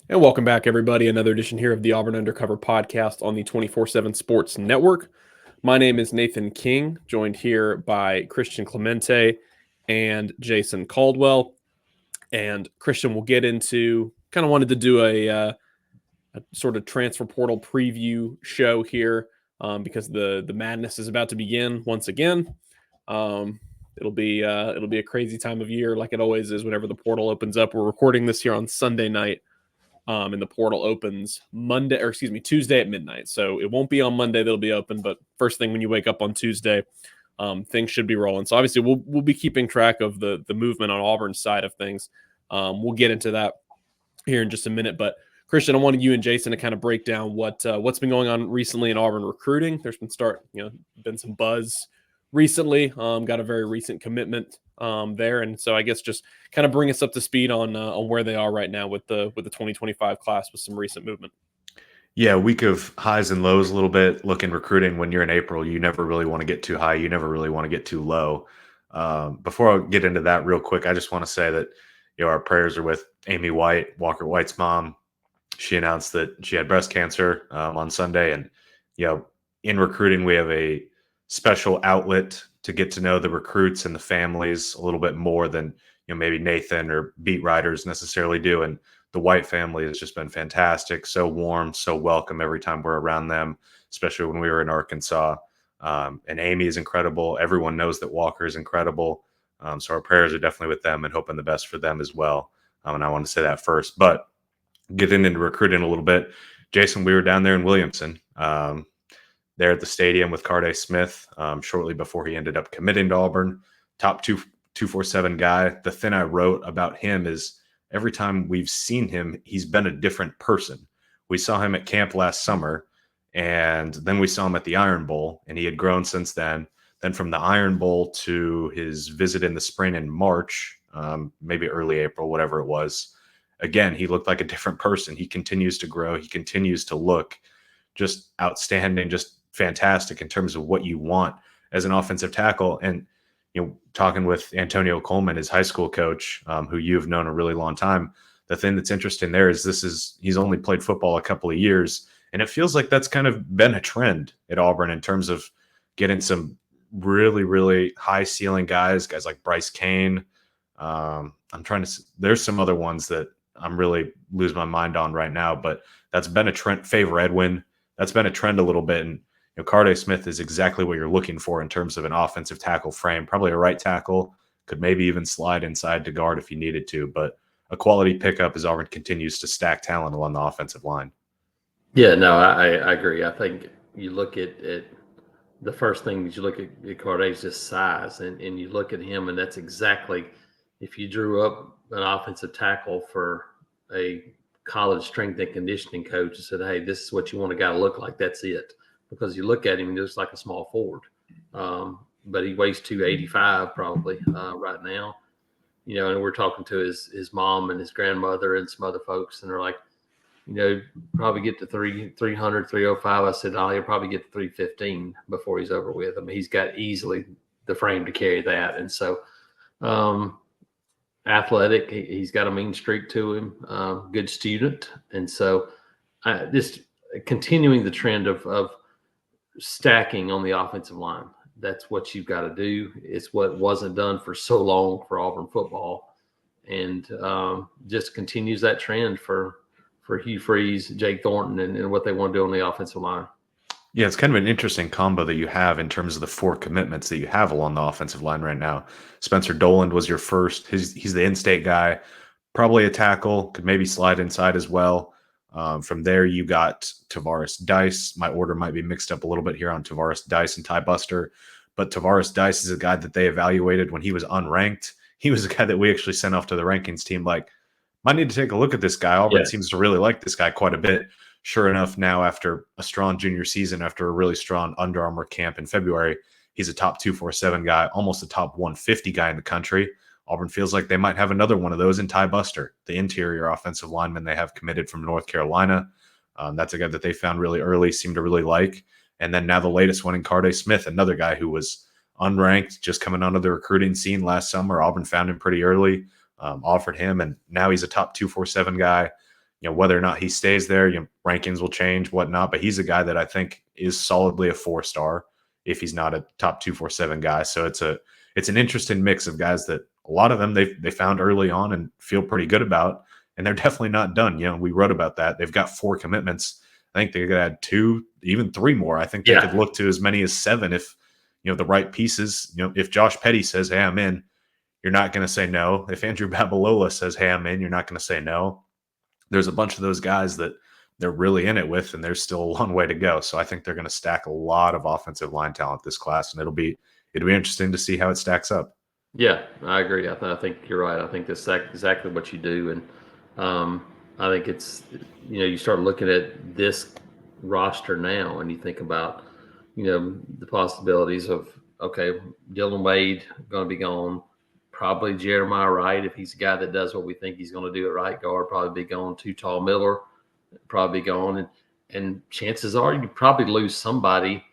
And welcome back, everybody. Another edition here of the Auburn Undercover podcast on the 24/7 Sports Network. My name is Nathan King, joined here by Christian Clemente and Jason Caldwell. And Christian will get into kind of wanted to do a sort of transfer portal preview show here because the madness is about to begin once again. Um, it'll be a crazy time of year, like it always is whenever the portal opens up. We're recording this here on Sunday night. And the portal opens Tuesday at midnight. So it won't be on Monday that'll be open, but first thing when you wake up on Tuesday, things should be rolling. So obviously we'll be keeping track of the movement on Auburn's side of things. We'll get into that here in just a minute, but Christian, I wanted you and Jason to kind of break down what's been going on recently in Auburn recruiting. There's been some buzz recently. Got a very recent commitment there, and so I guess just kind of bring us up to speed on where they are right now with the 2025 class with some recent movement. Yeah, week of highs and lows a little bit. Look, in recruiting, when you're in April, you never really want to get too high. You never really want to get too low. Before I get into that real quick, I just want to say that our prayers are with Amy White, Walker White's mom. She announced that she had breast cancer on Sunday, and in recruiting, we have a special outlet to get to know the recruits and the families a little bit more than maybe Nathan or beat writers necessarily do. And the White family has just been fantastic, so warm, so welcome every time we're around them, especially when we were in Arkansas. And Amy is incredible. Everyone knows that Walker is incredible. So our prayers are definitely with them and hoping the best for them as well. And I want to say that first. But getting into recruiting a little bit, Jason, we were down there in Williamson, there at the stadium with Carday Smith shortly before he ended up committing to Auburn. Top 247 guy. The thing I wrote about him is every time we've seen him, he's been a different person. We saw him at camp last summer, and then we saw him at the Iron Bowl, and he had grown since then. Then from the Iron Bowl to his visit in the spring in March, maybe early April, whatever it was, again, he looked like a different person. He continues to grow. He continues to look just outstanding, just fantastic in terms of what you want as an offensive tackle. And talking with Antonio Coleman, his high school coach, who you've known a really long time, the thing that's interesting there is he's only played football a couple of years, and it feels like that's kind of been a trend at Auburn in terms of getting some really, really high ceiling guys like Bryce Kane. There's some other ones that I'm really losing my mind on right now, but that's been a trend. Favor Edwin, that's been a trend a little bit. And Carday Smith is exactly what you're looking for in terms of an offensive tackle frame. Probably a right tackle, could maybe even slide inside to guard if you needed to, but a quality pickup as Auburn continues to stack talent along the offensive line. Yeah, no, I agree. I think you look at the first thing that you look at Carday's just size, and you look at him, and that's exactly, if you drew up an offensive tackle for a college strength and conditioning coach and said, hey, this is what you want a guy to look like, that's it. Because you look at him, he looks like a small forward. But he weighs 285 probably right now. And we're talking to his mom and his grandmother and some other folks, and they're like, probably get to 300, 305. I said, he'll probably get to 315 before he's over with. I mean, he's got easily the frame to carry that. And so athletic, he's got a mean streak to him, good student. And so just continuing the trend of stacking on the offensive line. That's what you've got to do. It's what wasn't done for so long for Auburn football, and just continues that trend for Hugh Freeze, Jake Thornton, and what they want to do on the offensive line. Yeah, it's kind of an interesting combo that you have in terms of the 4 commitments that you have along the offensive line right now. Spencer Doland was your first. He's the in-state guy, probably a tackle, could maybe slide inside as well. From there, you got Tavares Dice. My order might be mixed up a little bit here on Tavares Dice and Ty Buster, but Tavares Dice is a guy that they evaluated when he was unranked. He was a guy that we actually sent off to the rankings team like, might need to take a look at this guy. Auburn seems to really like this guy quite a bit. Sure enough, now after a strong junior season, after a really strong Under Armour camp in February, he's a top 247 guy, almost a top 150 guy in the country. Auburn feels like they might have another one of those in Ty Buster, the interior offensive lineman they have committed from North Carolina. That's a guy that they found really early, seemed to really like. And then now the latest one in Carday Smith, another guy who was unranked, just coming onto the recruiting scene last summer. Auburn found him pretty early, offered him, and now he's a top 247 guy. whether or not he stays there, rankings will change, whatnot. But he's a guy that I think is solidly a 4-star if he's not a top 247 guy. So it's an interesting mix of guys that a lot of them they found early on and feel pretty good about, and they're definitely not done. We wrote about that. They've got 4 commitments. I think they could add 2, even 3 more. I think they could look to as many as 7 if the right pieces. If Josh Petty says, "Hey, I'm in," you're not going to say no. If Andrew Babalola says, "Hey, I'm in," you're not going to say no. There's a bunch of those guys that they're really in it with, and there's still a long way to go. So I think they're going to stack a lot of offensive line talent this class, and it'll be interesting to see how it stacks up. Yeah, I agree. I think you're right. I think that's exactly what you do, and I think it's you start looking at this roster now, and you think about the possibilities of Dylan Wade going to be gone. Probably Jeremiah Wright, if he's a guy that does what we think he's going to do at right guard, probably be gone. Too Tall Miller, probably be gone. And chances are you probably lose somebody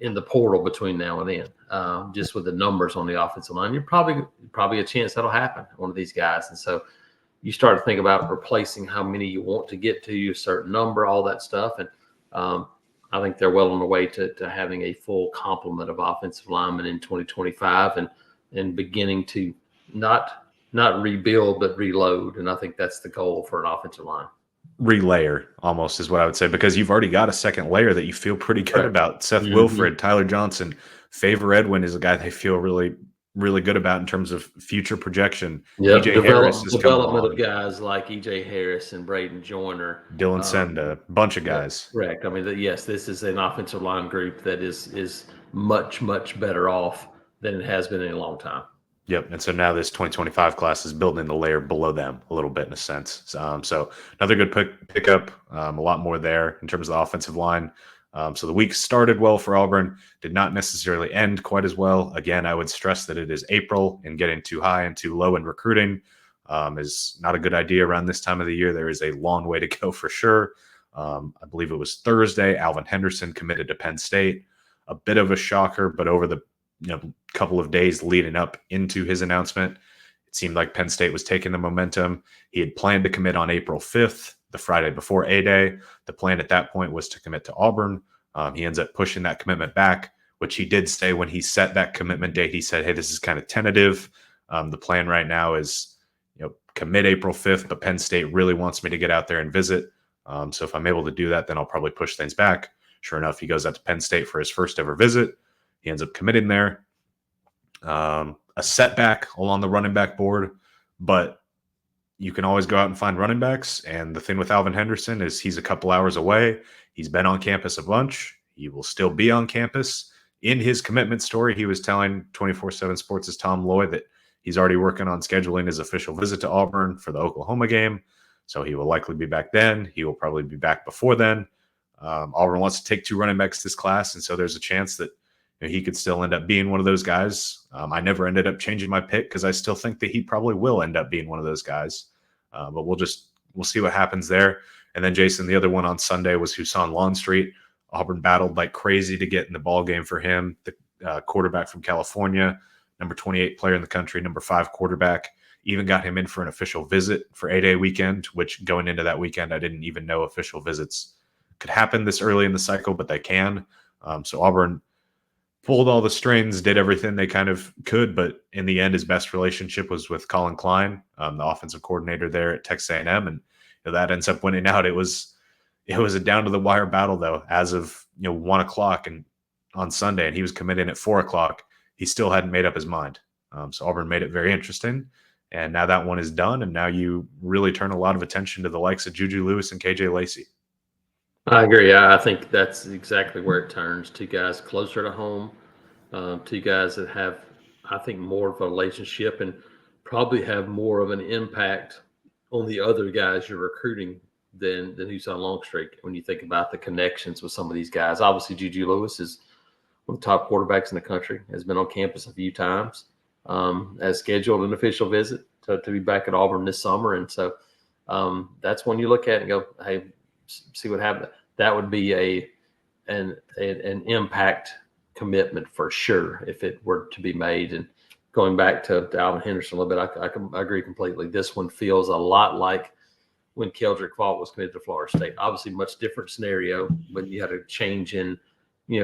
in the portal between now and then. Just with the numbers on the offensive line, you're probably a chance that'll happen, one of these guys. And so you start to think about replacing how many you want to get to, a certain number, all that stuff. And I think they're well on the way to having a full complement of offensive linemen in 2025 and beginning to not rebuild, but reload. And I think that's the goal for an offensive line. Relayer almost is what I would say, because you've already got a second layer that you feel pretty good about. Seth Wilfred, Tyler Johnson, Favor Edwin is a guy they feel really, really good about in terms of future projection. Yeah, development of guys like EJ Harris and Braden Joyner, Dylan Senda, a bunch of guys. Correct. I mean, yes, this is an offensive line group that is much, much better off than it has been in a long time. Yep. And so now this 2025 class is building the layer below them a little bit in a sense. So another good pickup, a lot more there in terms of the offensive line. So the week started well for Auburn, did not necessarily end quite as well. Again, I would stress that it is April, and getting too high and too low in recruiting is not a good idea around this time of the year. There is a long way to go for sure. I believe it was Thursday, Alvin Henderson committed to Penn State. A bit of a shocker, but over the couple of days leading up into his announcement, it seemed like Penn State was taking the momentum. He had planned to commit on April 5th, the Friday before A-Day. The plan at that point was to commit to Auburn. He ends up pushing that commitment back, which he did say when he set that commitment date. He said, "Hey, this is kind of tentative. The plan right now is, commit April 5th, but Penn State really wants me to get out there and visit. So if I'm able to do that, then I'll probably push things back." Sure enough, he goes out to Penn State for his first ever visit. He ends up committing there. A setback along the running back board, but you can always go out and find running backs. And the thing with Alvin Henderson is he's a couple hours away. He's been on campus a bunch. He will still be on campus. In his commitment story, he was telling 24/7 Sports' Tom Lloyd that he's already working on scheduling his official visit to Auburn for the Oklahoma game. So he will likely be back then. He will probably be back before then. Auburn wants to take 2 running backs this class, and so there's a chance that he could still end up being one of those guys. I never ended up changing my pick because I still think that he probably will end up being one of those guys. But we'll see what happens there. And then, Jason, the other one on Sunday was Husan Longstreet. Auburn battled like crazy to get in the ball game for him, the quarterback from California, number 28 player in the country, number 5 quarterback. Even got him in for an official visit for A-Day weekend, which going into that weekend, I didn't even know official visits could happen this early in the cycle, but they can. So Auburn pulled all the strings, did everything they kind of could, but in the end, his best relationship was with Colin Klein, the offensive coordinator there at Texas A&M, and that ends up winning out. It was a down to the wire battle though, as of 1 o'clock and on Sunday, and he was committing at 4 o'clock. He still hadn't made up his mind. So Auburn made it very interesting, and now that one is done, and now you really turn a lot of attention to the likes of Juju Lewis and KJ Lacey. I agree. I think that's exactly where it turns. 2 guys closer to home, 2 guys that have, I think, more of a relationship and probably have more of an impact on the other guys you're recruiting than Husan Longstreet. When you think about the connections with some of these guys, obviously Juju Lewis is one of the top quarterbacks in the country, has been on campus a few times, has scheduled an official visit to be back at Auburn this summer. And so that's when you look at it and go, hey, see what happened. That would be an impact commitment for sure if it were to be made. And going back to Alvin Henderson a little bit, I agree completely. This one feels a lot like when Keldrick Fault was committed to Florida State. Obviously, much different scenario, but you had a change in,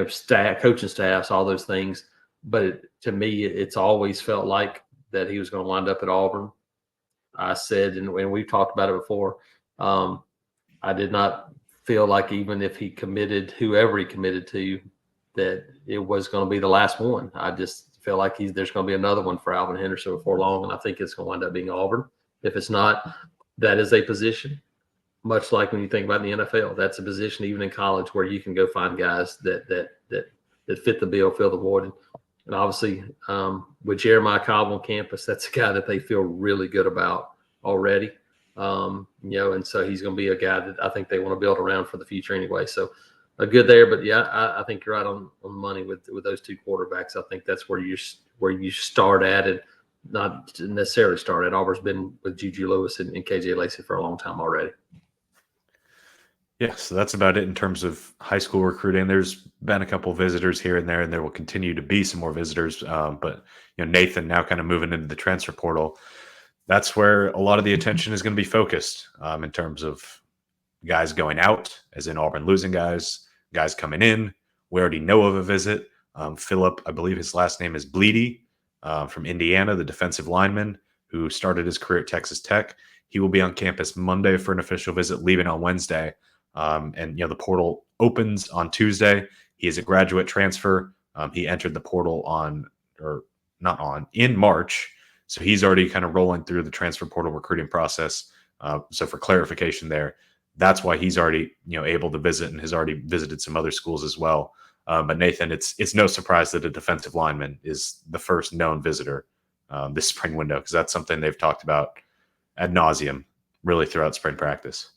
staff, coaching staffs, all those things. But to me, it's always felt like that he was going to wind up at Auburn. I said, and we've talked about it before, I did not feel like even if he committed, whoever he committed to, that it was going to be the last one. I just feel like there's going to be another one for Alvin Henderson before long, and I think it's going to wind up being Auburn. If it's not, that is a position, much like when you think about the NFL, that's a position even in college where you can go find guys that fit the bill, fill the void. And obviously, with Jeremiah Cobb on campus, that's a guy that they feel really good about already. And so he's going to be a guy that I think they want to build around for the future anyway. So good there, but yeah, I think you're right on the money with those two quarterbacks. I think that's where you start at, and not necessarily start at. Auburn's been with Juju Lewis and KJ Lacey for a long time already. Yeah, so that's about it in terms of high school recruiting. There's been a couple visitors here and there will continue to be some more visitors. But Nathan now kind of moving into the transfer portal. That's where a lot of the attention is going to be focused in terms of guys going out, as in Auburn losing guys coming in. We already know of a visit. Philip, I believe his last name is Bleedy, from Indiana, the defensive lineman who started his career at Texas Tech. He will be on campus Monday for an official visit, leaving on Wednesday. And the portal opens on Tuesday. He is a graduate transfer. He entered the portal in March. So he's already kind of rolling through the transfer portal recruiting process. So for clarification there, that's why he's already, able to visit and has already visited some other schools as well. But Nathan, it's no surprise that a defensive lineman is the first known visitor this spring window, because that's something they've talked about ad nauseum really throughout spring practice.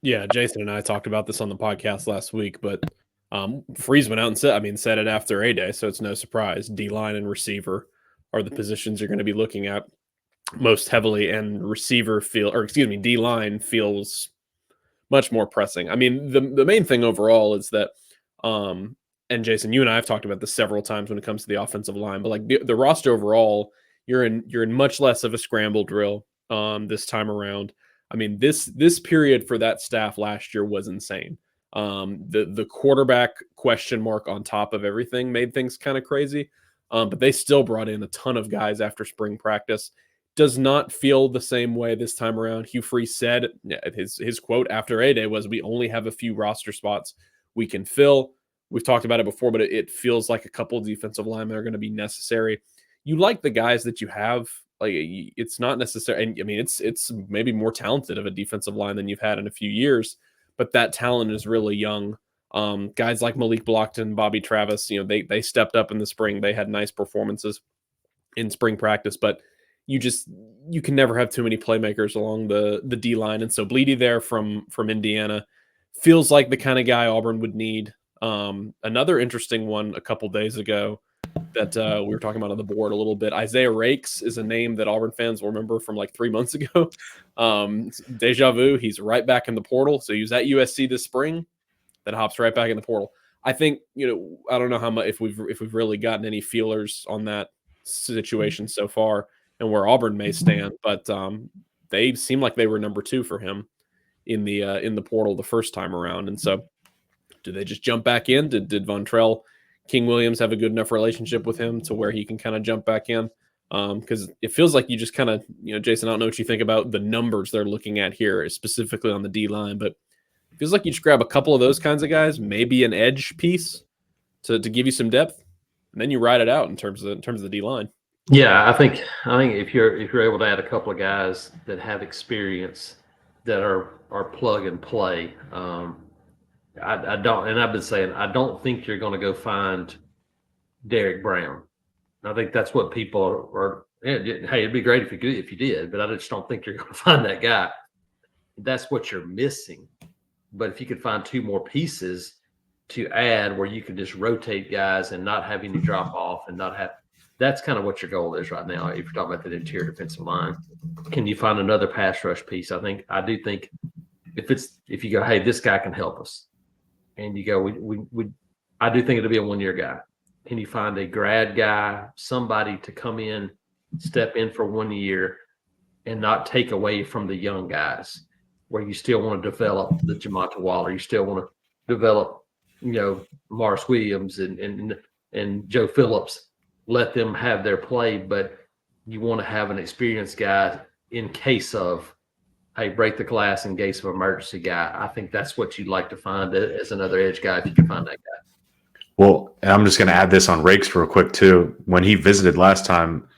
Yeah, Jason and I talked about this on the podcast last week, but Freeze went out and said it after A-Day, so it's no surprise. D-line and receiver are the positions you're going to be looking at most heavily, and D-line feels much more pressing. I mean, the main thing overall is that, and Jason, you and I have talked about this several times when it comes to the offensive line, but like the roster overall, you're in much less of a scramble drill this time around. I mean, this period for that staff last year was insane. The quarterback question mark on top of everything made things kind of crazy. But they still brought in a ton of guys after spring practice. Does not feel the same way this time around. Hugh Freeze said, his quote after A-Day was, "We only have a few roster spots we can fill." We've talked about it before, but it feels like a couple of defensive linemen are going to be necessary. You like the guys that you have. Like, it's not necessary. And I mean, it's maybe more talented of a defensive line than you've had in a few years, but that talent is really young. Guys like Malik Blockton, Bobby Travis, they stepped up in the spring. They had nice performances in spring practice, but you can never have too many playmakers along the D line. And so Bleedy there from Indiana feels like the kind of guy Auburn would need. Another interesting one a couple days ago that we were talking about on the board a little bit. Isaiah Rakes is a name that Auburn fans will remember from like 3 months ago. Deja vu. He's right back in the portal. So he was at USC this spring, then hops right back in the portal. I think, I don't know how much, if we've really gotten any feelers on that situation so far and where Auburn may stand, but they seem like they were number 2 for him in the portal the first time around. And so do they just jump back in? Did Vontrell King Williams have a good enough relationship with him to where he can kind of jump back in? Because it feels like you just kind of, Jason, I don't know what you think about the numbers they're looking at here, specifically on the D line, but it feels like you just grab a couple of those kinds of guys, maybe an edge piece to give you some depth, and then you ride it out in terms of the D line. Yeah, I think if you're able to add a couple of guys that have experience that are plug and play, I don't, and I've been saying, I don't think you're going to go find Derek Brown. I think that's what people are. Hey, it'd be great if you did, but I just don't think you're going to find that guy. That's what you're missing. But if you could find 2 more pieces to add where you could just rotate guys and not have any drop off and not have, that's kind of what your goal is right now. If you're talking about the interior defensive line, can you find another pass rush piece? I do think if you go, hey, this guy can help us. And you go, I do think it'll be a 1-year guy. Can you find a grad guy, somebody to come in, step in for 1 year, and not take away from the young guys? where you still want to develop the Jamonta Waller, you still want to develop, Morris Williams and Joe Phillips, let them have their play, but you want to have an experienced guy in case of, hey, break the glass in case of emergency guy. I think that's what you'd like to find as another edge guy if you can find that guy. Well, and I'm just going to add this on Rakes real quick too. When he visited last time,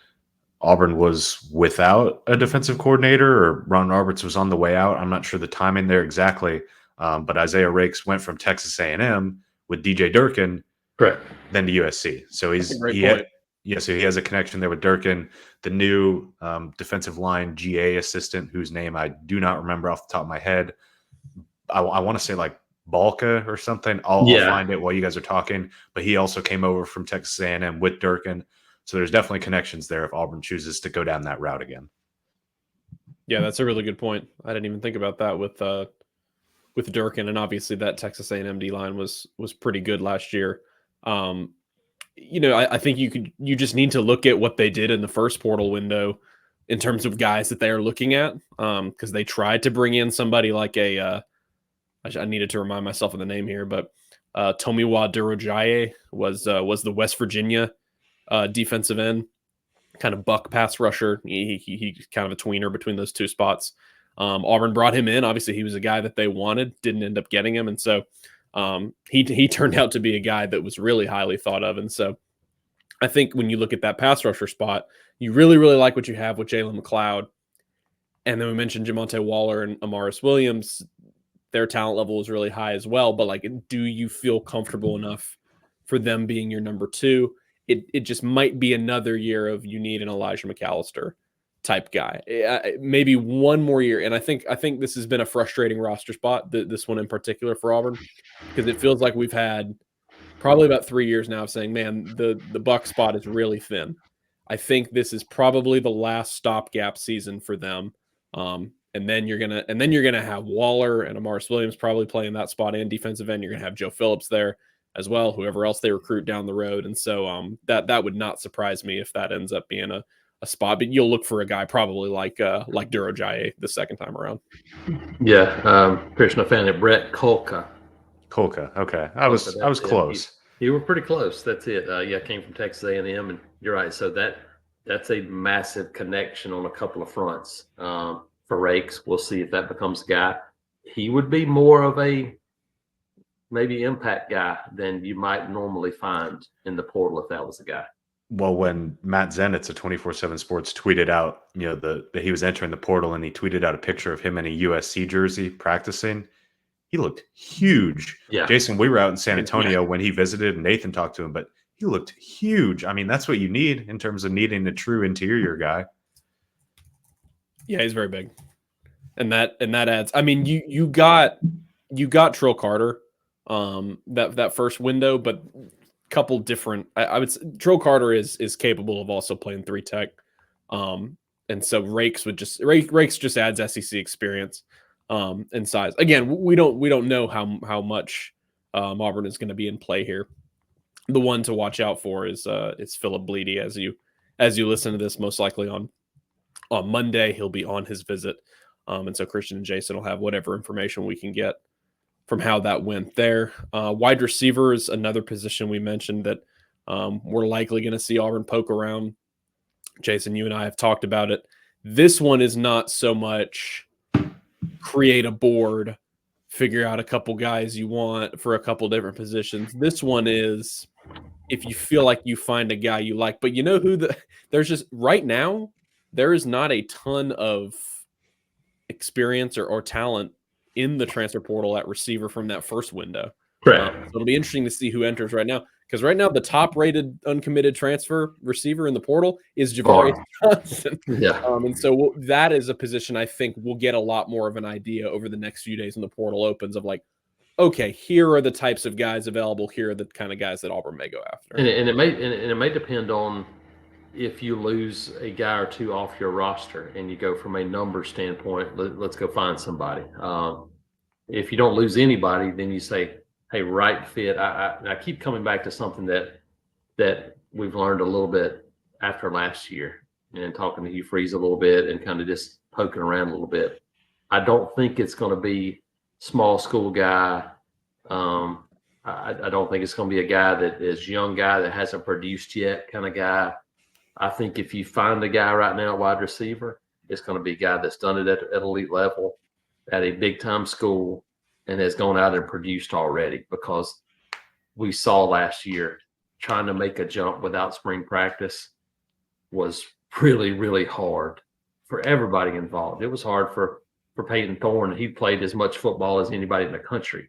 Auburn was without a defensive coordinator, or Ron Roberts was on the way out. I'm not sure the timing there exactly, but Isaiah Rakes went from Texas A&M with DJ Durkin, Correct, then to USC. So so he has a connection there with Durkin, the new defensive line GA assistant, whose name I do not remember off the top of my head. I want to say like Balka or something. I'll find it while you guys are talking. But he also came over from Texas A&M with Durkin. So there's definitely connections there if Auburn chooses to go down that route again. Yeah, that's a really good point. I didn't even think about that with Durkin, and obviously that Texas A&M D line was pretty good last year. I think you just need to look at what they did in the first portal window in terms of guys that they are looking at, because they tried to bring in somebody like I needed to remind myself of the name here, but Tomiwa Durojaye was the West Virginia defensive end, kind of buck pass rusher. He's kind of a tweener between those two spots. Auburn brought him in. Obviously, he was a guy that they wanted, didn't end up getting him, and so he turned out to be a guy that was really highly thought of. And so I think when you look at that pass rusher spot, you really, really like what you have with Jalen McLeod. And then we mentioned Jamonta Waller and Amaris Williams. Their talent level is really high as well. But do you feel comfortable enough for them being your number two? It just might be another year of you need an Elijah McAllister type guy, maybe one more year. And I think this has been a frustrating roster spot, this one in particular for Auburn, because it feels like we've had probably about 3 years now of saying, man, the Buck spot is really thin. I think this is probably the last stopgap season for them. And then you're gonna have Waller and Amaris Williams probably playing that spot and defensive end. You're gonna have Joe Phillips there as well, whoever else they recruit down the road. And so that would not surprise me if that ends up being a spot. But you'll look for a guy probably like Durojaye the second time around. Yeah, personal fan of Brett Kolka. Okay, I was close. You were pretty close. That's it. Came from Texas A&M, and you're right. So that's a massive connection on a couple of fronts. For Rakes, we'll see if that becomes a guy. He would be more of a maybe impact guy than you might normally find in the portal if that was a guy. Well, when Matt Zenitz of 24/7 Sports tweeted out, that he was entering the portal, and he tweeted out a picture of him in a USC jersey practicing, he looked huge. Yeah. Jason, we were out in San Antonio when he visited, and Nathan talked to him, but he looked huge. I mean, that's what you need in terms of needing a true interior guy. Yeah, he's very big. And that adds, I mean, you got Trill Carter that first window, but couple different, I would say Trill Carter is capable of also playing 3 tech. And so Rakes just adds SEC experience and size. Again, we don't know how much Auburn is going to be in play here. The one to watch out for is Philip Bleedy as you listen to this, most likely on Monday. He'll be on his visit. And so Christian and Jason will have whatever information we can get from how that went there. Wide receiver is another position we mentioned that we're likely going to see Auburn poke around. Jason, you and I have talked about it. This one is not so much create a board, figure out a couple guys you want for a couple different positions. This one is if you feel like you find a guy you like, but you know who there's just right now, there is not a ton of experience or talent in the transfer portal at receiver from that first window. Right. So it'll be interesting to see who enters right now, because right now the top-rated uncommitted transfer receiver in the portal is Javaris Johnson. Yeah. And so that is a position I think we'll get a lot more of an idea over the next few days when the portal opens of like, okay, here are the types of guys available. Here are the kind of guys that Auburn may go after. And it may depend on if you lose a guy or two off your roster and you go from a number standpoint, let's go find somebody. If you don't lose anybody, then you say, hey, right fit. I keep coming back to something that we've learned a little bit after last year and talking to Hugh Freeze a little bit and kind of just poking around a little bit. I don't think it's going to be small school guy. I don't think it's going to be a guy that is young guy that hasn't produced yet kind of guy. I think if you find a guy right now, wide receiver, it's going to be a guy that's done it at elite level, at a big time school, and has gone out and produced already. Because we saw last year trying to make a jump without spring practice was really, really hard for everybody involved. It was hard for Peyton Thorne. He played as much football as anybody in the country.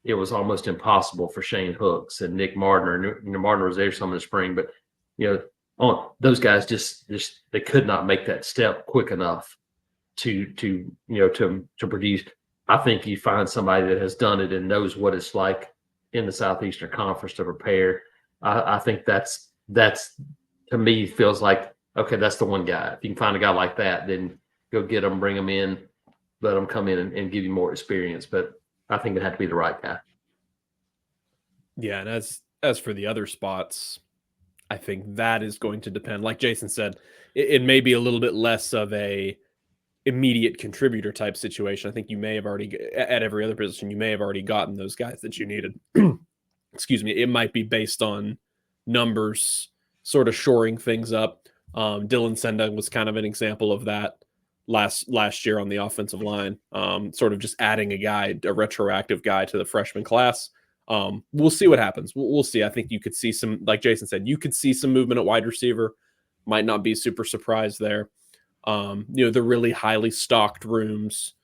It was almost impossible for Shane Hooks and Nick Martin. Martin was there some in the spring, but those guys just they could not make that step quick enough to produce. I think you find somebody that has done it and knows what it's like in the Southeastern Conference to prepare. I think that's to me feels like, okay, that's the one guy. If you can find a guy like that, then go get them, bring them in, let them come in and give you more experience. But I think it had to be the right guy. Yeah, and as for the other spots, I think that is going to depend. Like Jason said, it may be a little bit less of a immediate contributor type situation. I think you may have already, at every other position, you may have already gotten those guys that you needed. Excuse me. It might be based on numbers, sort of shoring things up. Dylan Senda was kind of an example of that last year on the offensive line, sort of just adding a retroactive guy to the freshman class. We'll see what happens. We'll see. I think you could see some, like Jason said, you could see some movement at wide receiver. Might not be super surprised there. The really highly stocked rooms,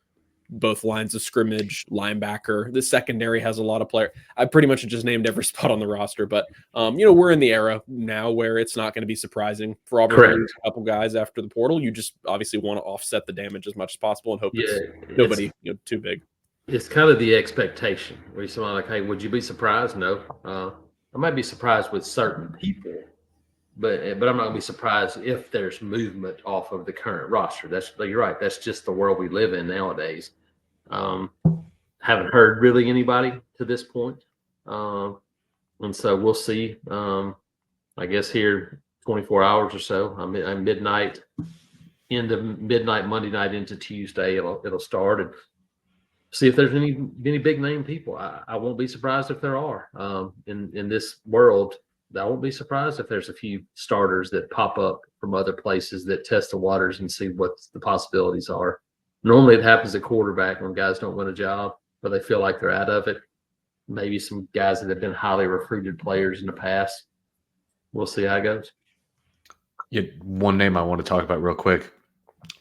both lines of scrimmage, linebacker. The secondary has a lot of players. I pretty much just named every spot on the roster, but we're in the era now where it's not going to be surprising for Auburn to lose a couple guys after the portal. You just obviously want to offset the damage as much as possible and hope it's nobody too big. It's kind of the expectation where you're somebody like, hey, would you be surprised? No. I might be surprised with certain people, but I'm not going to be surprised if there's movement off of the current roster. You're right. That's just the world we live in nowadays. Haven't heard really anybody to this point. And so we'll see. I guess here 24 hours or so. I'm midnight, end of midnight Monday night into Tuesday. It'll start, and see if there's any big name people. I won't be surprised if there are. In this world, I won't be surprised if there's a few starters that pop up from other places that test the waters and see what the possibilities are. Normally it happens at quarterback when guys don't win a job, but they feel like they're out of it. Maybe some guys that have been highly recruited players in the past. We'll see how it goes. Yeah, one name I want to talk about real quick,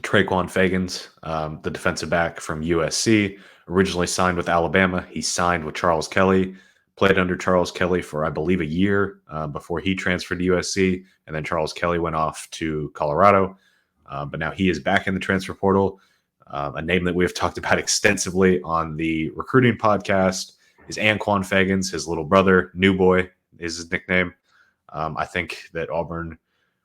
Traquan Fagans, the defensive back from USC, originally signed with Alabama. He signed with Charles Kelly, played under Charles Kelly for, I believe, a year before he transferred to USC. And then Charles Kelly went off to Colorado. But now he is back in the transfer portal. A name that we have talked about extensively on the recruiting podcast is Anquan Fagans, his little brother, New Boy is his nickname. I think that Auburn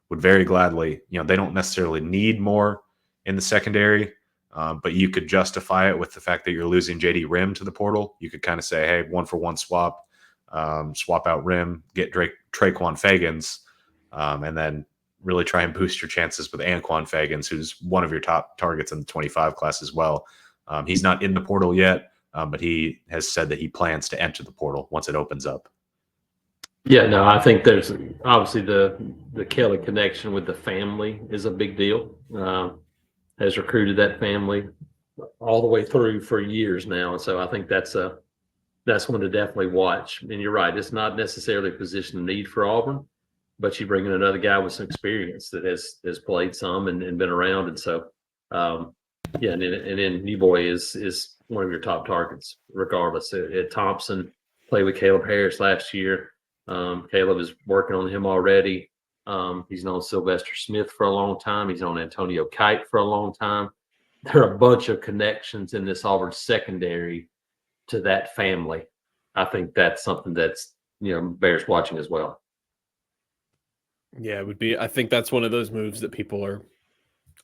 would very gladly, they don't necessarily need more in the secondary, but you could justify it with the fact that you're losing JD Rim to the portal. You could kind of say, hey, 1-for-1 swap, swap out Rim, get Traquan Fagans, and then really try and boost your chances with Anquan Fagans, who's one of your top targets in the 25 class as well. He's not in the portal yet, but he has said that he plans to enter the portal once it opens up. Yeah, no, I think there's obviously the Kelly connection with the family is a big deal. Has recruited that family all the way through for years now, and so I think that's one to definitely watch. And you're right, it's not necessarily a position of need for Auburn, but you bring in another guy with some experience that has played some and been around, and so and then New Boy is one of your top targets regardless. Thompson played with Caleb Harris last year. Caleb is working on him already. He's known Sylvester Smith for a long time. He's known Antonio Kite for a long time. There are a bunch of connections in this Auburn secondary to that family. I think that's something that's bears watching as well. Yeah, it would be. I think that's one of those moves that people are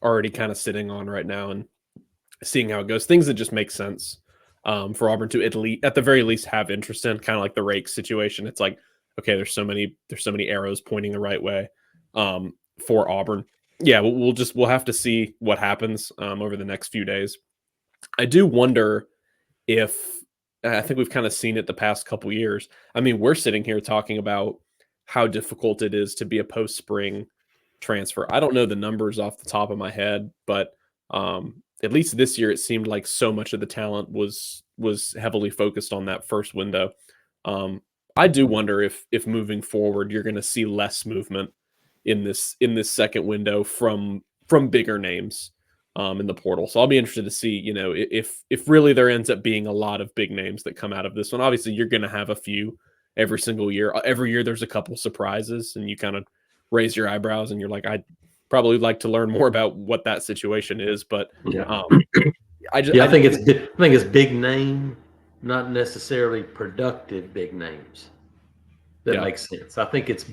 already kind of sitting on right now and seeing how it goes. Things that just make sense for Auburn to at the very least have interest in, kind of like the Rakes situation. It's like, okay, there's so many arrows pointing the right way for Auburn. Yeah, we'll have to see what happens over the next few days. I do wonder if I think we've kind of seen it the past couple years. I mean, we're sitting here talking about how difficult it is to be a post spring transfer. I don't know the numbers off the top of my head, but at least this year it seemed like so much of the talent was heavily focused on that first window. I do wonder if moving forward you're going to see less movement in this second window from bigger names in the portal. So I'll be interested to see, if really there ends up being a lot of big names that come out of this one. Obviously, you're going to have a few every single year. Every year there's a couple surprises, and you kind of raise your eyebrows, and you're like, I'd probably like to learn more about what that situation is. But Yeah. I just, Yeah, I think it's big name, not necessarily productive big names. That Yeah. makes sense. I think it's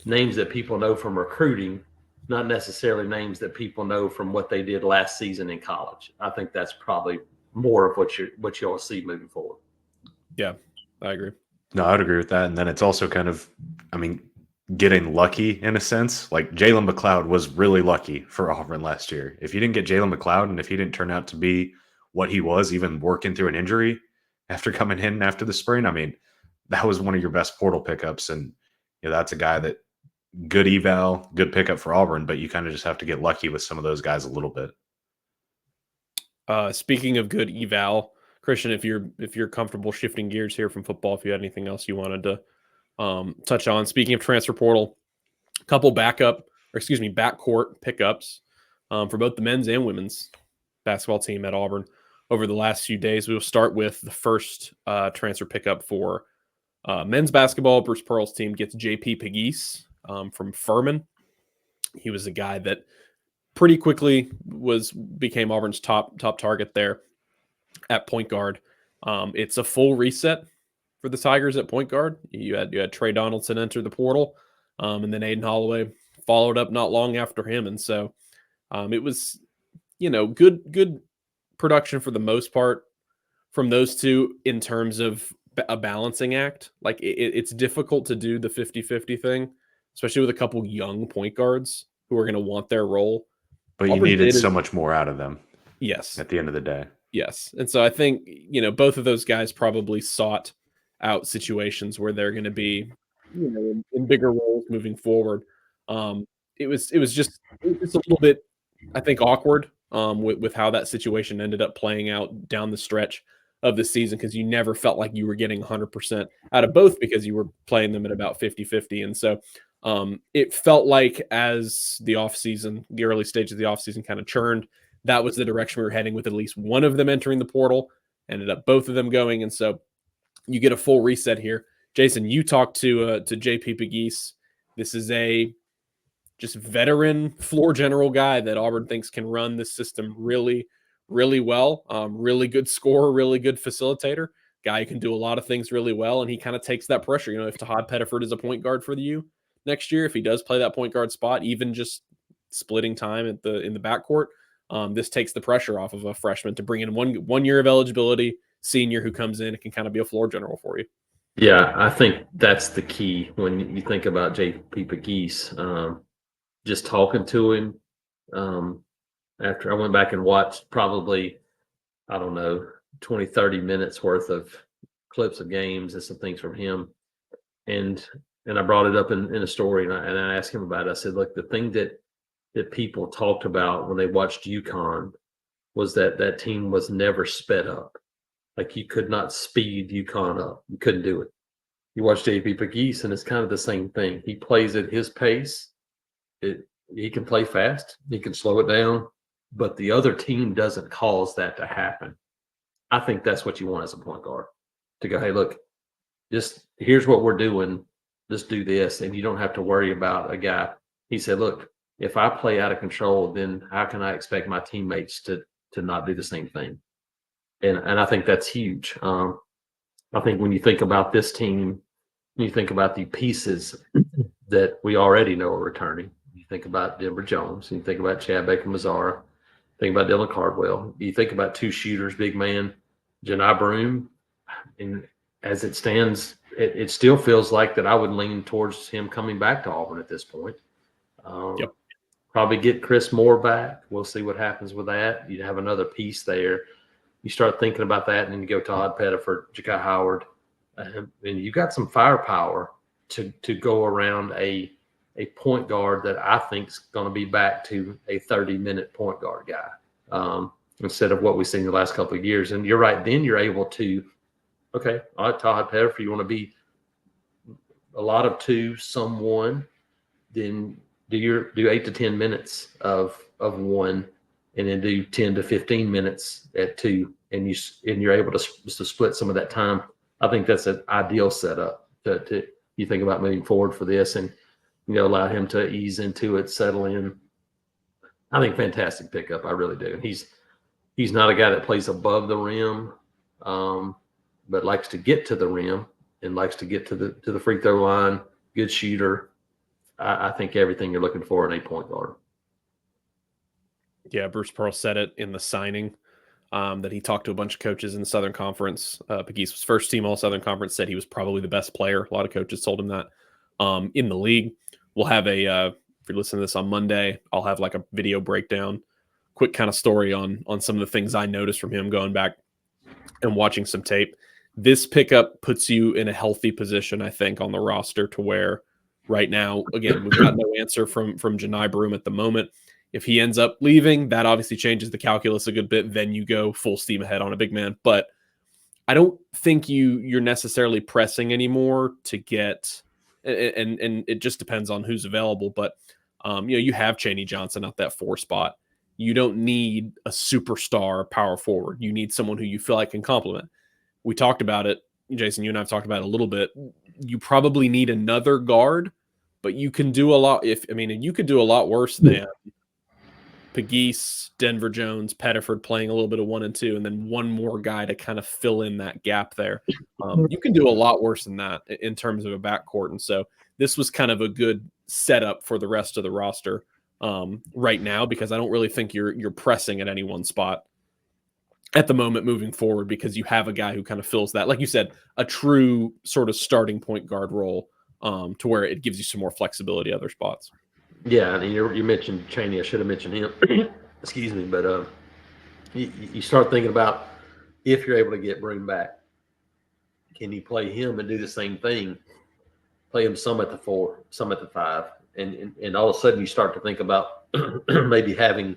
names that people know from recruiting, not necessarily names that people know from what they did last season in college. I think that's probably more of what you'll see moving forward. Yeah, I agree. No, I would agree with that. And then it's also kind of, I mean, getting lucky in a sense. Like Jalen McLeod was really lucky for Auburn last year. If you didn't get Jalen McLeod and if he didn't turn out to be what he was, even working through an injury after coming in after the spring, I mean, that was one of your best portal pickups. And that's a guy that good eval, good pickup for Auburn, but you kind of just have to get lucky with some of those guys a little bit. Speaking of good eval, Christian, if you're comfortable shifting gears here from football, if you had anything else you wanted to touch on. Speaking of transfer portal, a couple backcourt pickups for both the men's and women's basketball team at Auburn over the last few days. We will start with the first transfer pickup for men's basketball. Bruce Pearl's team gets J.P. Pegues from Furman. He was a guy that pretty quickly became Auburn's top target there at point guard. It's a full reset for the Tigers at point guard. You had Trey Donaldson enter the portal, and then Aiden Holloway followed up not long after him. And so it was, good production for the most part from those two in terms of a balancing act. Like it's difficult to do the 50-50 thing, especially with a couple young point guards who are going to want their role. But you needed so much more out of them. Yes. At the end of the day. Yes. And so I think, both of those guys probably sought out situations where they're going to be, in bigger roles moving forward. It was just a little bit, I think, awkward with how that situation ended up playing out down the stretch of the season, because you never felt like you were getting 100% out of both because you were playing them at about 50-50. And so it felt like as the early stage of the offseason kind of churned, that was the direction we were heading, with at least one of them entering the portal. Ended up both of them going. And so you get a full reset here. Jason, you talked to J.P. Pegues. This is a just veteran floor general guy that Auburn thinks can run this system really, really well. Really good scorer, really good facilitator. Guy who can do a lot of things really well, and he kind of takes that pressure. If Tahad Pettiford is a point guard for the U next year, if he does play that point guard spot, even just splitting time in the backcourt, this takes the pressure off of a freshman to bring in one year of eligibility senior who comes in and can kind of be a floor general for you. Yeah, I think that's the key when you think about J.P. Pegues. Just talking to him after I went back and watched probably, I don't know, 20, 30 minutes worth of clips of games and some things from him. And I brought it up in a story, and I asked him about it. I said, look, the thing that people talked about when they watched UConn was that team was never sped up. Like, you could not speed UConn up. You couldn't do it. You watch J.P. Pegues, and it's kind of the same thing. He plays at his pace. He can play fast. He can slow it down. But the other team doesn't cause that to happen. I think that's what you want as a point guard. To go, hey, look, just here's what we're doing. Just do this. And you don't have to worry about a guy. He said, look, if I play out of control, then how can I expect my teammates to not do the same thing? And I think that's huge. I think when you think about this team, you think about the pieces that we already know are returning. You think about Denver Jones. You think about Chad Baker-Mazara. Think about Dylan Cardwell. You think about two shooters, big man, Janai Broome. And as it stands, it still feels like that I would lean towards him coming back to Auburn at this point. Yep. Probably get Chris Moore back. We'll see what happens with that. You have another piece there. You start thinking about that, and then you go Todd Pettiford, Ja'Kai Howard, and you got some firepower to go around a point guard that I think is going to be back to a 30-minute point guard guy instead of what we've seen the last couple of years. And you're right. Then you're able to, okay, all right, Todd Pettiford, you want to be a lot of two, some one, then do 8 to 10 minutes of one, and then do 10 to 15 minutes at two, and you're able to split some of that time. I think that's an ideal setup to you think about moving forward for this, and allow him to ease into it, settle in. I think fantastic pickup. I really do. He's not a guy that plays above the rim, but likes to get to the rim and likes to get to the free throw line. Good shooter. I think everything you're looking for in a point guard. Yeah, Bruce Pearl said it in the signing that he talked to a bunch of coaches in the Southern Conference. Pegues was first team All-Southern Conference, said he was probably the best player. A lot of coaches told him that in the league. We'll have if you're listening to this on Monday, I'll have like a video breakdown, quick kind of story on some of the things I noticed from him going back and watching some tape. This pickup puts you in a healthy position, I think, on the roster to where right now, again, we've got no answer from Janai Broome at the moment. If he ends up leaving, that obviously changes the calculus a good bit. Then you go full steam ahead on a big man. But I don't think you're necessarily pressing anymore to get, and it just depends on who's available. But you have Chaney Johnson at that 4 spot. You don't need a superstar power forward. You need someone who you feel like can complement. We talked about it, Jason. You and I have talked about it a little bit. You probably need another guard, but you can do a lot. You could do a lot worse than Pegues, Denver Jones, Pettiford playing a little bit of 1 and 2, and then one more guy to kind of fill in that gap there. You can do a lot worse than that in terms of a backcourt. And so this was kind of a good setup for the rest of the roster right now, because I don't really think you're pressing at any one spot at the moment moving forward, because you have a guy who kind of fills that, like you said, a true sort of starting point guard role to where it gives you some more flexibility at other spots. Yeah, and you mentioned Chaney. I should have mentioned him. Excuse me, but you start thinking about if you're able to get Broome back, can you play him and do the same thing? Play him some at the 4, some at the 5, and all of a sudden you start to think about maybe having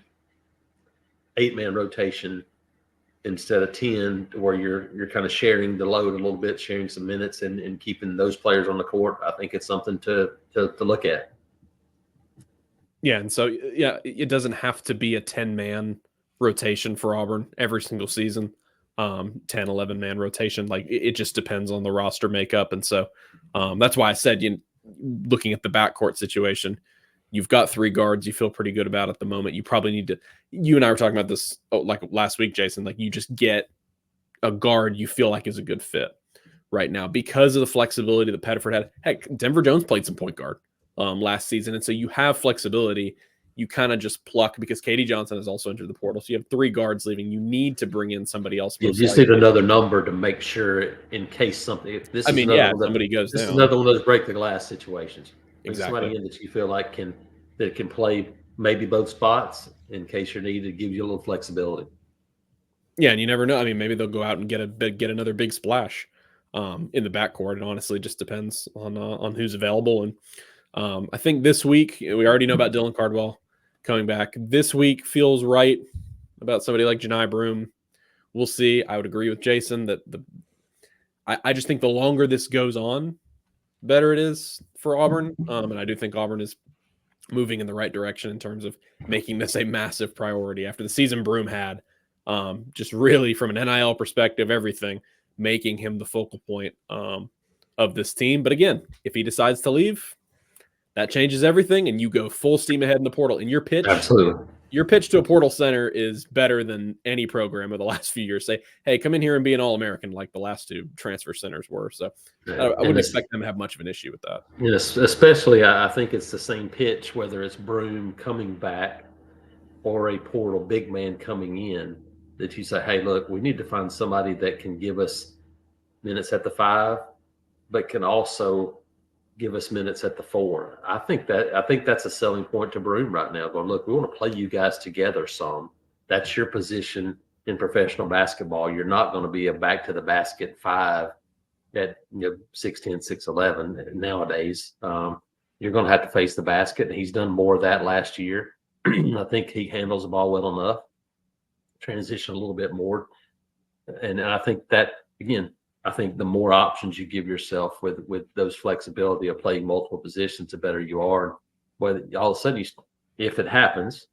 8-man rotation instead of 10, where you're kind of sharing the load a little bit, sharing some minutes, and keeping those players on the court. I think it's something to look at. Yeah, and so it doesn't have to be a 10-man rotation for Auburn every single season. 10, 11-man rotation. Like it just depends on the roster makeup. And so that's why I said, looking at the backcourt situation, you've got 3 guards you feel pretty good about at the moment. You probably need to, you and I were talking about this like last week, Jason, like you just get a guard you feel like is a good fit right now because of the flexibility that Pettiford had. Heck, Denver Jones played some point guard last season. And so you have flexibility. You kind of just pluck, because Katie Johnson has also entered the portal. So you have 3 guards leaving. You need to bring in somebody else. You just need another number to make sure in case something. If this is somebody goes down. This is another one of those break the glass situations. Exactly. Somebody in that you feel like can play maybe both spots in case you're needed, give you a little flexibility. Yeah, and you never know. I mean, maybe they'll go out and get another big splash in the backcourt. It honestly just depends on who's available. And I think this week, we already know about Dylan Cardwell coming back. This week feels right about somebody like Janai Broome. We'll see. I would agree with Jason that I just think the longer this goes on, better it is for Auburn. And I do think Auburn is moving in the right direction in terms of making this a massive priority after the season Broome had. Just really from an NIL perspective, everything, making him the focal point of this team. But again, if he decides to leave, that changes everything, and you go full steam ahead in the portal. And your pitch to a portal center is better than any program of the last few years. Say, hey, come in here and be an All-American like the last 2 transfer centers were. So I wouldn't expect them to have much of an issue with that. Yes, especially I think it's the same pitch, whether it's Broome coming back or a portal big man coming in, that you say, hey, look, we need to find somebody that can give us minutes at the 5, but can also give us minutes at the 4. I think that's a selling point to Broome right now. Going, look, we want to play you guys together some. That's your position in professional basketball. You're not going to be a back to the basket 5 at 6'10", 6'11" nowadays. You're going to have to face the basket, and he's done more of that last year. I think he handles the ball well enough, transition a little bit more, and I think that again. I think the more options you give yourself with those flexibility of playing multiple positions, the better you are. Whether all of a sudden, if it happens,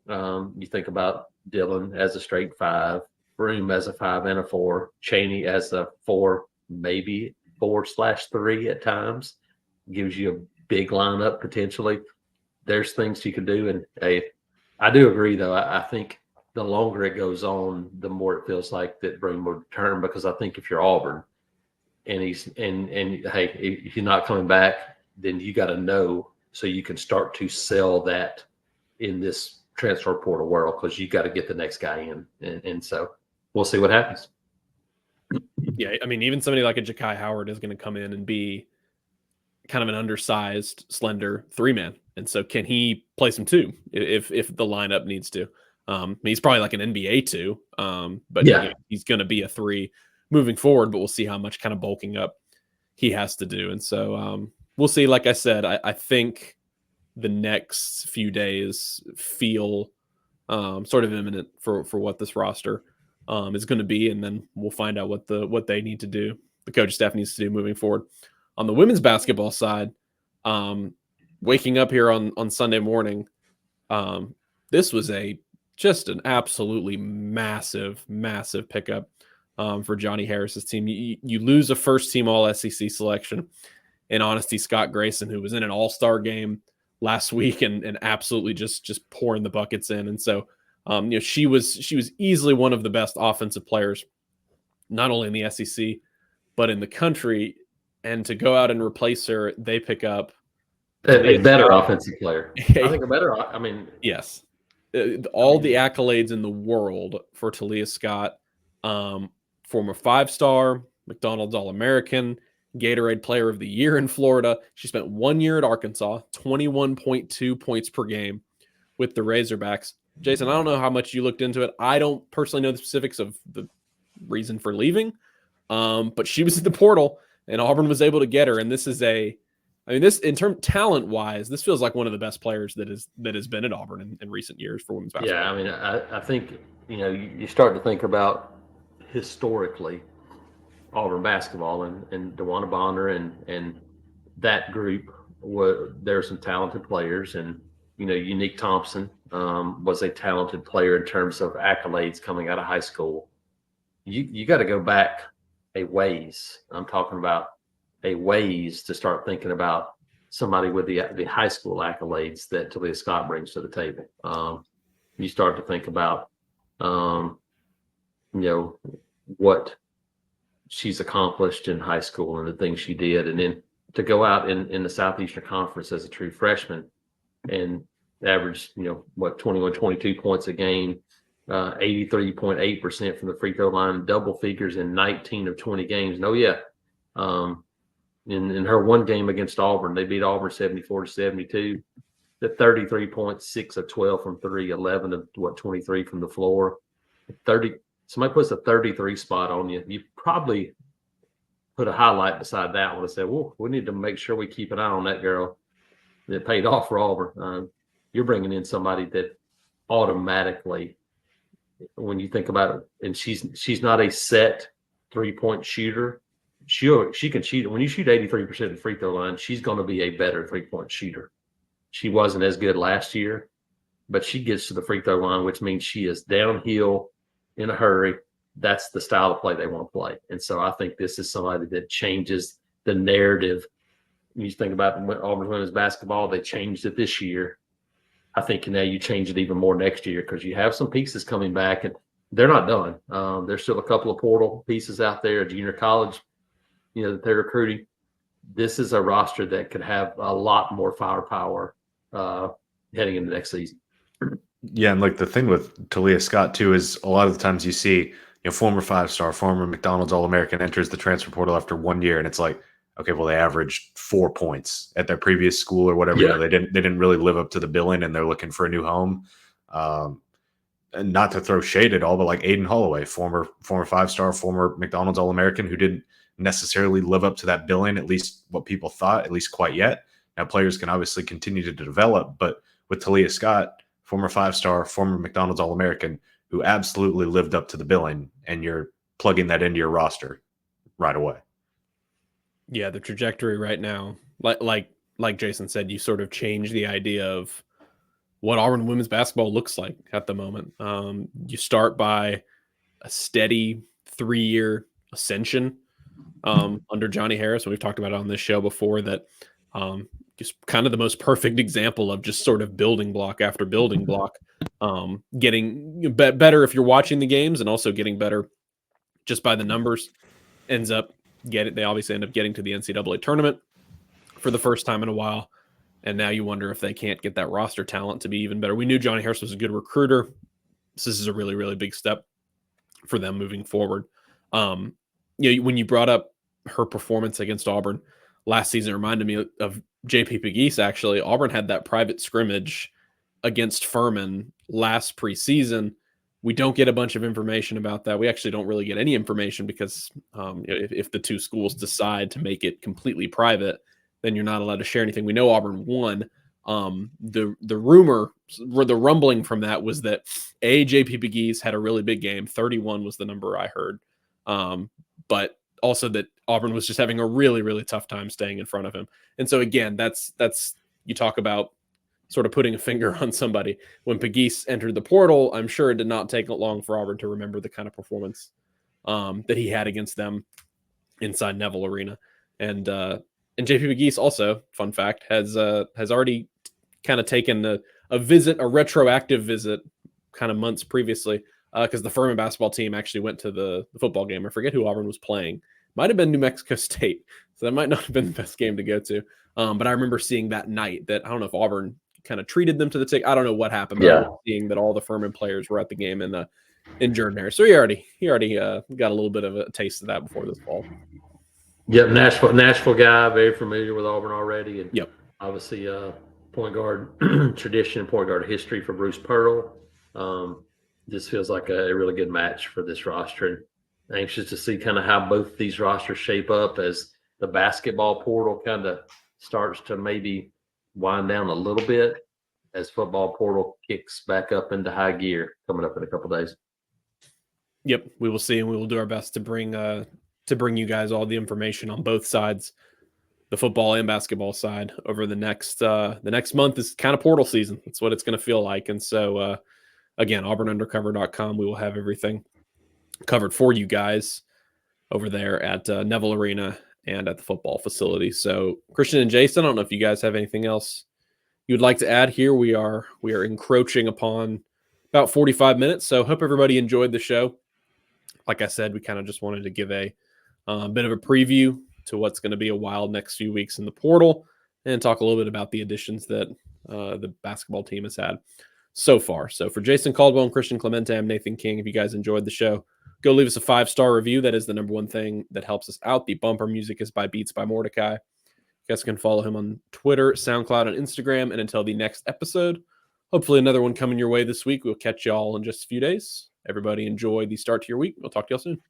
you think about Dylan as a straight 5, Broome as a 5 and a 4, Chaney as a 4, maybe 4/3 at times, gives you a big lineup potentially. There's things you can do, and I do agree though. I think the longer it goes on, the more it feels like that Broome will return, because I think if you're Auburn and hey, if you're not coming back, then you got to know so you can start to sell that in this transfer portal world, because you got to get the next guy in. And so we'll see what happens. Yeah, I mean, even somebody like a Ja'Kai Howard is going to come in and be kind of an undersized, slender 3-man. And so can he play some 2 if the lineup needs to? He's probably like an NBA 2, but yeah, he's going to be a 3 moving forward, but we'll see how much kind of bulking up he has to do. And so we'll see. Like I said, I think the next few days feel sort of imminent for what this roster is going to be, and then we'll find out what they need to do, the coach staff needs to do moving forward. On the women's basketball side, waking up here on Sunday morning, this was just an absolutely massive pickup for Johnny Harris's team. You lose a first-team All-SEC selection in Honesty Scott Grayson, who was in an All-Star game last week and absolutely just pouring the buckets in. And so, she was easily one of the best offensive players, not only in the SEC, but in the country. And to go out and replace her, they pick up a better offensive player. I think a better. I mean, yes, all the accolades in the world for Talia Scott, former 5-star, McDonald's All-American, Gatorade Player of the Year in Florida. She spent 1 year at Arkansas, 21.2 points per game with the Razorbacks. Jason, I don't know how much you looked into it. I don't personally know the specifics of the reason for leaving, but she was in the portal, and Auburn was able to get her. And this is this in term talent-wise, this feels like one of the best players that has been at Auburn in recent years for women's basketball. Yeah, I mean, I think you start to think about historically Auburn basketball and DeWanna Bonner and that group. There are some talented players, and Unique Thompson was a talented player in terms of accolades coming out of high school. You got to go back a ways. I'm talking about a ways to start thinking about somebody with the high school accolades that Talia Scott brings to the table. You start to think about what she's accomplished in high school and the things she did, and then to go out in the Southeastern Conference as a true freshman and average 21, 22 points a game, 83.8% from the free throw line, double figures in 19 of 20 games. No, yeah. In her one game against Auburn, they beat Auburn 74-72. The 33.6 of 12 from 3, 11 of 23 from the floor. Somebody puts a 33 spot on you, you probably put a highlight beside that one and say, well, we need to make sure we keep an eye on that girl. It paid off for Auburn. You're bringing in somebody that automatically, when you think about it, and she's not a set 3-point shooter. She can shoot. When you shoot 83% of the free throw line, she's going to be a better 3-point shooter. She wasn't as good last year, but she gets to the free throw line, which means she is downhill in a hurry. That's the style of play they want to play. And so I think this is somebody that changes the narrative. When you think about Auburn women's basketball, they changed it this year. I think now you change it even more next year, because you have some pieces coming back, and they're not done. There's still a couple of portal pieces out there, junior college, that they're recruiting. This is a roster that could have a lot more firepower heading into next season. Yeah, and like the thing with Talia Scott too is a lot of the times you see, former 5-star, former McDonald's All-American enters the transfer portal after 1 year, and it's like, Okay, well, they averaged 4 points at their previous school or whatever. Yeah. They didn't really live up to the billing, and they're looking for a new home. And not to throw shade at all, but like Aiden Holloway, former 5-star, former McDonald's All-American, who didn't necessarily live up to that billing, at least what people thought, at least quite yet. Now, players can obviously continue to develop, but with Talia Scott, former 5-star, former McDonald's All-American, who absolutely lived up to the billing, and you're plugging that into your roster right away. Yeah, the trajectory right now, like Jason said, you sort of change the idea of what Auburn women's basketball looks like at the moment. You start by a steady 3-year ascension under Johnny Harris. And we've talked about it on this show before that just kind of the most perfect example of just sort of building block after building block, getting better if you're watching the games and also getting better just by the numbers. They obviously end up getting to the NCAA tournament for the first time in a while. And now you wonder if they can't get that roster talent to be even better. We knew Johnny Harris was a good recruiter. This is a really, really big step for them moving forward. When you brought up her performance against Auburn last season, it reminded me of JP Pegues. Actually, Auburn had that private scrimmage against Furman last preseason. We don't get a bunch of information about that. We actually don't really get any information because if the two schools decide to make it completely private, then you're not allowed to share anything. We know Auburn won. The rumor, or the rumbling from that was that JP Pegues had a really big game. 31 was the number I heard. But also that Auburn was just having a really, really tough time staying in front of him. And so again, that's you talk about sort of putting a finger on somebody. When Pegues entered the portal, I'm sure it did not take long for Auburn to remember the kind of performance that he had against them inside Neville Arena. And JP Pegues also, fun fact, has already kind of taken a visit, a retroactive visit, kind of months previously, because the Furman basketball team actually went to the football game. I forget who Auburn was playing. Might have been New Mexico State, so that might not have been the best game to go to. But I remember seeing that night that I don't know if Auburn kind of treated them to the ticket. I don't know what happened, but I remember seeing that all the Furman players were at the game in Jordan Hare. So he already got a little bit of a taste of that before this fall. Yep, Nashville guy, very familiar with Auburn already, and yep, obviously point guard tradition, point guard history for Bruce Pearl. This feels like a really good match for this roster. And anxious to see kind of how both these rosters shape up as the basketball portal kind of starts to maybe wind down a little bit as football portal kicks back up into high gear coming up in a couple days. Yep, we will see, and we will do our best to bring you guys all the information on both sides, the football and basketball side, over the next month. Is kind of portal season. That's what it's going to feel like. And so, again, auburnundercover.com, we will have everything covered for you guys over there at Neville Arena and at the football facility. So, Christian and Jason, I don't know if you guys have anything else you'd like to add here. We are encroaching upon about 45 minutes, so hope everybody enjoyed the show. Like I said, we kind of just wanted to give a bit of a preview to what's going to be a wild next few weeks in the portal and talk a little bit about the additions that the basketball team has had so far. So for Jason Caldwell and Christian Clemente, I'm Nathan King. If you guys enjoyed the show, go leave us a 5-star review. That is the number one thing that helps us out. The bumper music is by Beats by Mordecai. You guys can follow him on Twitter, SoundCloud, and Instagram. And until the next episode, hopefully another one coming your way this week. We'll catch you all in just a few days. Everybody enjoy the start to your week. We'll talk to y'all soon.